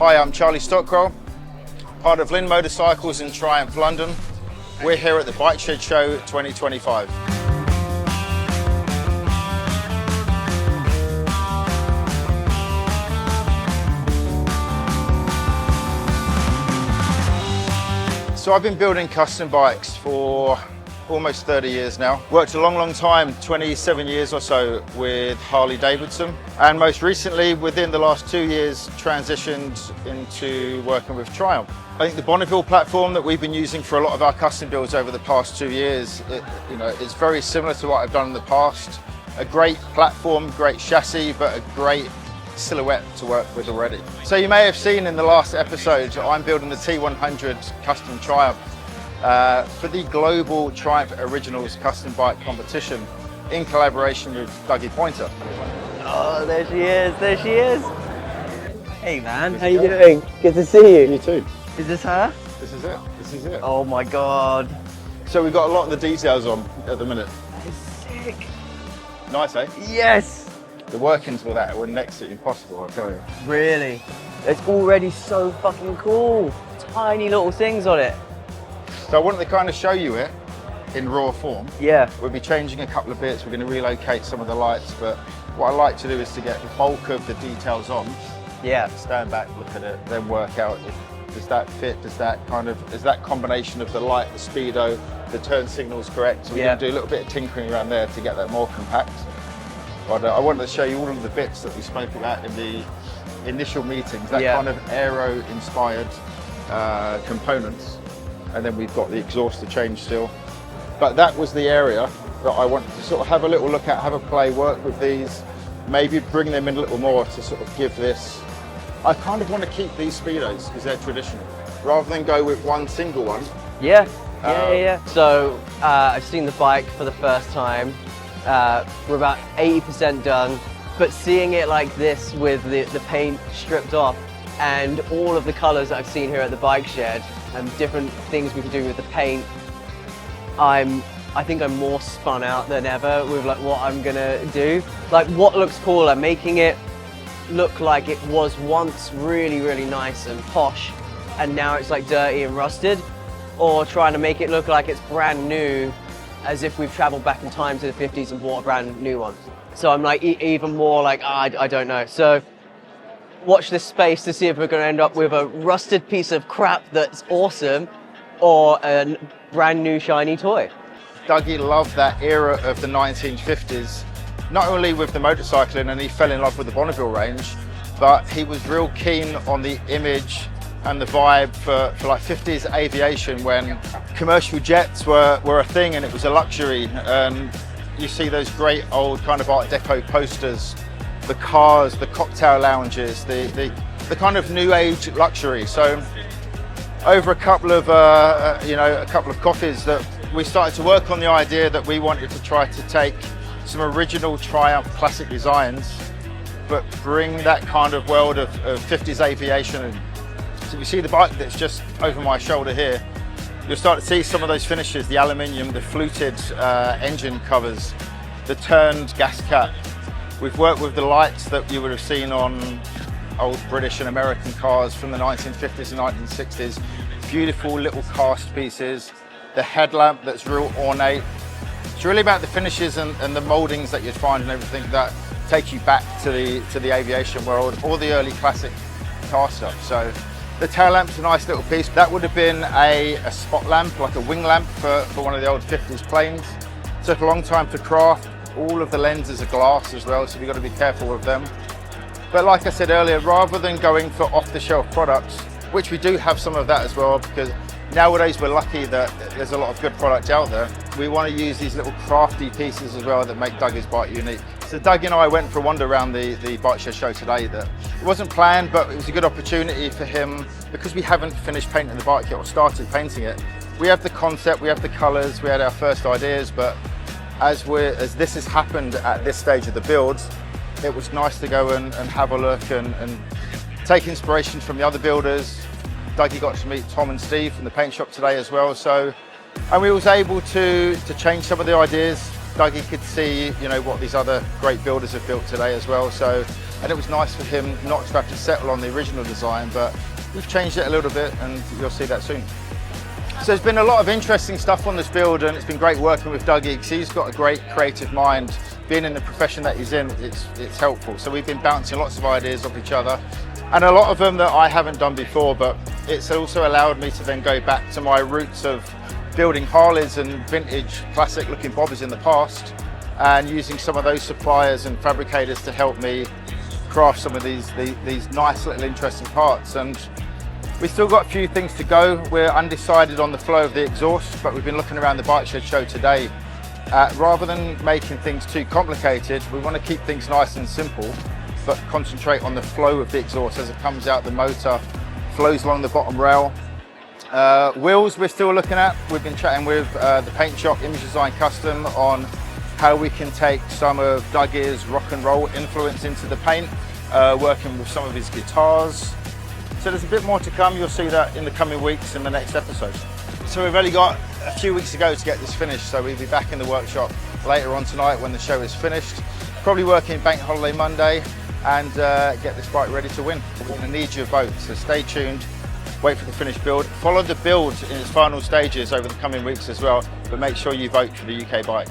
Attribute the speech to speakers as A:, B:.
A: Hi, I'm Charlie Stockwell, part of Lynn Motorcycles in Triumph, London. We're here at the Bike Shed Show 2025. So I've been building custom bikes for almost 30 years now. Worked a long time, 27 years or so with Harley Davidson. And most recently, within the last 2 years, transitioned into working with Triumph. I think the Bonneville platform that we've been using for a lot of our custom builds over the past 2 years, it's very similar to what I've done in the past. A great platform, great chassis, but a great silhouette to work with already. So you may have seen in the last episode, I'm building the T100 custom Triumph for the global Triumph Originals custom bike competition in collaboration with Dougie Poynter.
B: Oh, there she is, there she is. Hey man, how you doing? Good to see you.
A: You too.
B: Is this her?
A: This is it, this is it.
B: Oh my God.
A: So we've got a lot of the details on at the minute.
B: That is sick.
A: Nice, eh?
B: Yes.
A: The workings with that were next to impossible, I'll tell you.
B: Really? It's already so fucking cool. Tiny little things on it.
A: So I wanted to kind of show you it in raw form.
B: Yeah.
A: We'll be changing a couple of bits. We're going to relocate some of the lights, but what I like to do is to get the bulk of the details on.
B: Yeah.
A: Stand back, look at it, then work out does that fit, is that combination of the light, the speedo, the turn signals correct. So we're going to do a little bit of tinkering around there to get that more compact. But I wanted to show you all of the bits that we spoke about in the initial meetings, that kind of aero-inspired components. And then we've got the exhaust to change still. But that was the area that I wanted to sort of have a little look at, have a play, work with these, maybe bring them in a little more to sort of give this. I kind of want to keep these speedos because they're traditional, rather than go with one single one.
B: Yeah, yeah. So I've seen the bike for the first time. We're about 80% done, but seeing it like this with the paint stripped off and all of the colors that I've seen here at the Bike Shed and different things we can do with the paint, I think I'm more spun out than ever with like what I'm gonna do. Like what looks cooler, making it look like it was once really, really nice and posh and now it's like dirty and rusted, or trying to make it look like it's brand new as if we've traveled back in time to the 50s and bought a brand new one. So I'm like even more like, I don't know. So watch this space to see if we're gonna end up with a rusted piece of crap that's awesome or a brand new shiny toy.
A: Dougie loved that era of the 1950s, not only with the motorcycling, and he fell in love with the Bonneville range, but he was real keen on the image and the vibe for like 50s aviation when commercial jets were a thing and it was a luxury. And you see those great old kind of Art Deco posters, the cars, the cocktail lounges, the kind of new age luxury. So over a couple of coffees that we started to work on the idea that we wanted to try to take some original Triumph classic designs, but bring that kind of world of 50s aviation. So you see the bike that's just over my shoulder here, you'll start to see some of those finishes, the aluminium, the fluted engine covers, the turned gas cap. We've worked with the lights that you would have seen on old British and American cars from the 1950s and 1960s. Beautiful little cast pieces, the headlamp that's real ornate. It's really about the finishes and the mouldings that you'd find and everything that take you back to the aviation world or the early classic car stuff. So the tail lamp's a nice little piece. That would have been a spot lamp, like a wing lamp for one of the old 50s planes. Took a long time to craft. All of the lenses are glass as well, so we've got to be careful with them. But like I said earlier, rather than going for off-the-shelf products, which we do have some of that as well, because nowadays we're lucky that there's a lot of good product out there, we want to use these little crafty pieces as well that make Dougie's bike unique. So Dougie and I went for a wander around the Bike Shed Show today. That it wasn't planned, but it was a good opportunity for him, because we haven't finished painting the bike yet or started painting it. We have the concept, we have the colours, we had our first ideas, but as this has happened at this stage of the build, it was nice to go and have a look and take inspiration from the other builders. Dougie got to meet Tom and Steve from the paint shop today as well. So, and we was able to change some of the ideas. Dougie could see, what these other great builders have built today as well. So, and it was nice for him not to have to settle on the original design, but we've changed it a little bit, and you'll see that soon. So there's been a lot of interesting stuff on this build, and it's been great working with Dougie because he's got a great creative mind. Being in the profession that he's in, it's helpful. So we've been bouncing lots of ideas off each other, and a lot of them that I haven't done before, but it's also allowed me to then go back to my roots of building Harleys and vintage classic looking bobbies in the past, and using some of those suppliers and fabricators to help me craft some of these nice little interesting parts. And we've still got a few things to go. We're undecided on the flow of the exhaust, but we've been looking around the Bike Shed show today. Rather than making things too complicated, we want to keep things nice and simple, but concentrate on the flow of the exhaust as it comes out the motor, flows along the bottom rail. Wheels we're still looking at. We've been chatting with the paint shop, Image Design Custom, on how we can take some of Dougie's rock and roll influence into the paint, working with some of his guitars. So there's a bit more to come. You'll see that in the coming weeks in the next episode. So we've only got a few weeks to go to get this finished, so we'll be back in the workshop later on tonight when the show is finished. Probably working Bank Holiday Monday, and get this bike ready to win. We're going to need your vote, so stay tuned, wait for the finished build. Follow the build in its final stages over the coming weeks as well, but make sure you vote for the UK bike.